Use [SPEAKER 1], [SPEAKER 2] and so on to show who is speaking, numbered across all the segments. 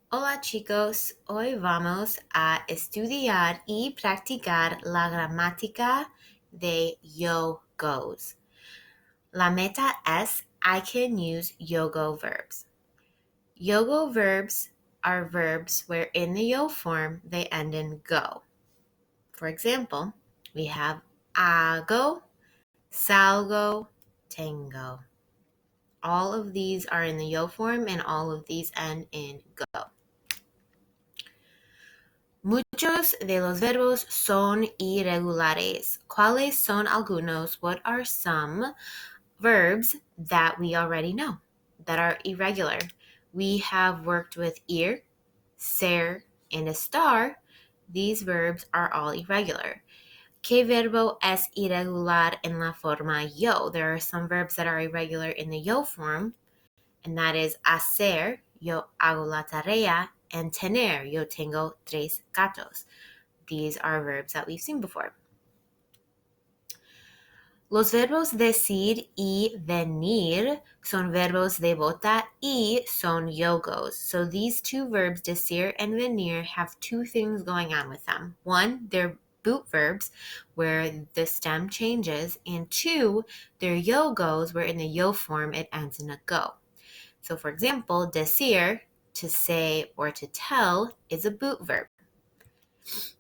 [SPEAKER 1] Hola chicos, hoy vamos a estudiar y practicar la gramática de yo-gos. La meta es I can use yo-go verbs. Yo-go verbs are verbs where in the yo form they end in go. For example, we have hago, salgo, tengo. All of these are in the yo form and all of these end in go. Muchos de los verbos son irregulares. ¿Cuáles son algunos? What are some verbs that we already know that are irregular? We have worked with ir, ser, and estar. These verbs are all irregular. ¿Qué verbo es irregular en la forma yo? There are some verbs that are irregular in the yo form, and that is hacer, yo hago la tarea, and tener, yo tengo 3 gatos. These are verbs that we've seen before. Los verbos decir y venir son verbos de bota y son yo-gos. So these two verbs, decir and venir, have two things going on with them. One, they're boot verbs where the stem changes, and two, they're yo-gos where in the yo form it ends in a go. So for example, decir, to say or to tell, is a boot verb.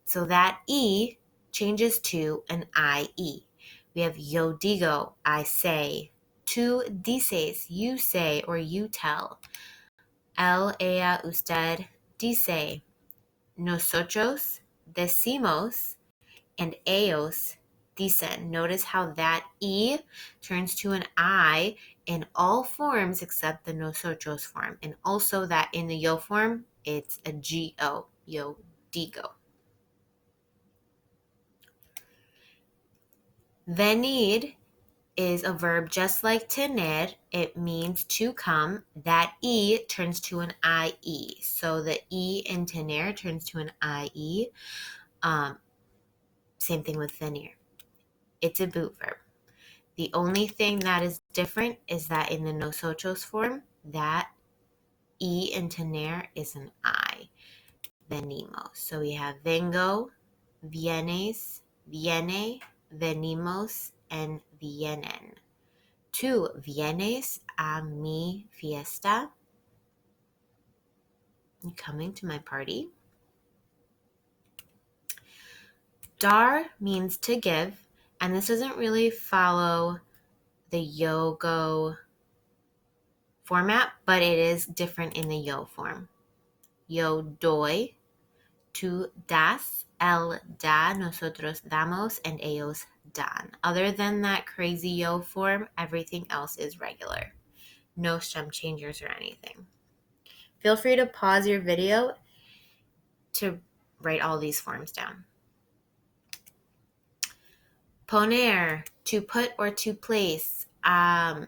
[SPEAKER 1] So that E changes to an IE. We have yo digo, I say. Tú dices, you say or you tell. Él, ella, usted dice. Nosotros decimos and ellos dicen. Notice how that E turns to an I in all forms except the nosotros form. And also that in the yo form, it's a GO, yo digo. Venir is a verb just like tener. It means to come. That E turns to an IE. So the E in tener turns to an IE. Same thing with venir. It's a boot verb. The only thing that is different is that in the nosotros form, that E in tener is an I. Venimos. So we have vengo, vienes, viene, venimos, and vienen. Tú vienes a mi fiesta? You coming to my party? Dar means to give, and this doesn't really follow the yo-go format, but it is different in the yo form. Yo doy, tú das, él da, nosotros damos, and ellos dan. Other than that crazy yo form, everything else is regular. No stem changers or anything. Feel free to pause your video to write all these forms down. Poner, to put or to place.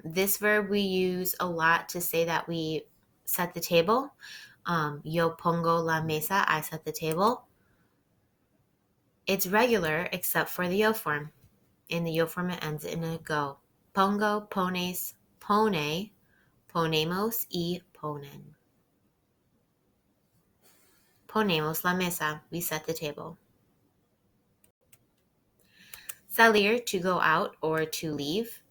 [SPEAKER 1] This verb we use a lot to say that we set the table. Yo pongo la mesa, I set the table. It's regular except for the yo form. In the yo form, it ends in a go. Pongo, pones, pone, ponemos y ponen. Ponemos la mesa, we set the table. Salir, to go out or to leave.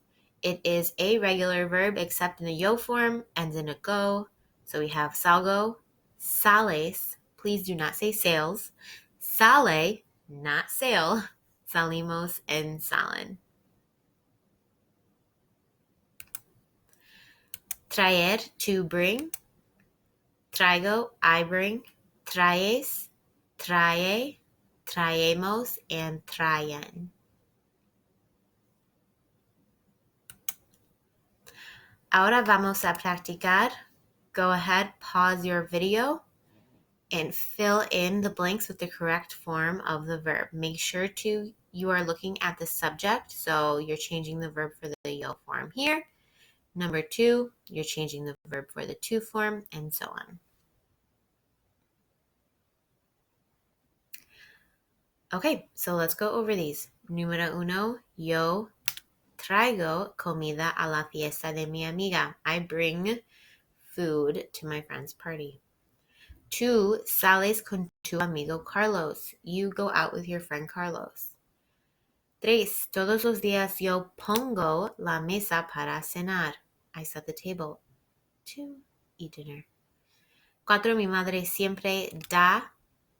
[SPEAKER 1] It is a regular verb except in the yo form, ends in a go. So we have salgo, sales. Please do not say sales. Sale, not sail. Salimos and salen. Traer, to bring. Traigo, I bring. Traes, trae, traemos, and traen. Ahora vamos a practicar. Go ahead, pause your video, and fill in the blanks with the correct form of the verb. Make sure you are looking at the subject, so you're changing the verb for the yo form here. Number 2, you're changing the verb for the to form, and so on. Okay, so let's go over these. Número 1, yo traigo comida a la fiesta de mi amiga. I bring food to my friend's party. Tú sales con tu amigo Carlos. You go out with your friend Carlos. 3. Todos los días yo pongo la mesa para cenar. I set the table to eat dinner. 4. Mi madre siempre da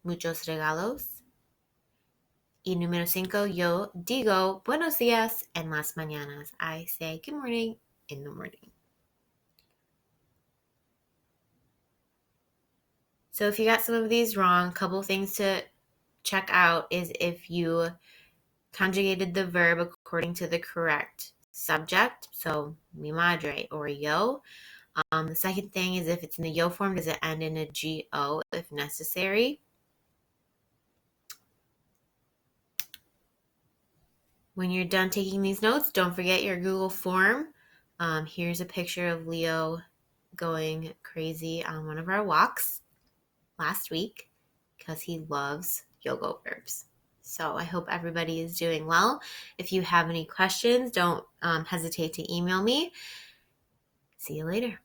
[SPEAKER 1] muchos regalos. Y número 5, yo digo buenos días en las mañanas. I say good morning in the morning. So if you got some of these wrong, a couple things to check out is if you conjugated the verb according to the correct subject, so mi madre or yo. The second thing is if it's in the yo form, does it end in a go if necessary? When you're done taking these notes, don't forget your Google form. Here's a picture of Leo going crazy on one of our walks last week because he loves Yo-Go verbs. So I hope everybody is doing well. If you have any questions, don't hesitate to email me. See you later.